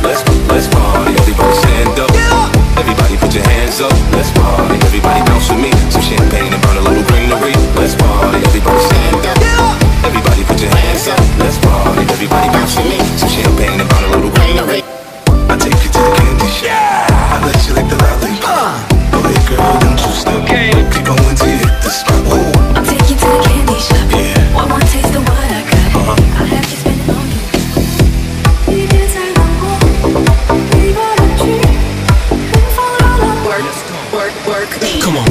let's party. Everybody stand up. Everybody put your hands up. Let's party. Everybody bounce with me. Some champagne and burn a little greenery. Let's party. Everybody stand up. Everybody put your hands up. Let's party. Everybody bounce with me. Some champagne and burn a little greenery. I take you to the candy shop. I let you lick the lollipop. Go ahead, girl, don't you stop. Keep going till you hit the spot. I'll take you to the candy shop. Yeah. One more taste of what I got. I'll have you spending on you. We did say no more. We got a treat. Work me. Come on.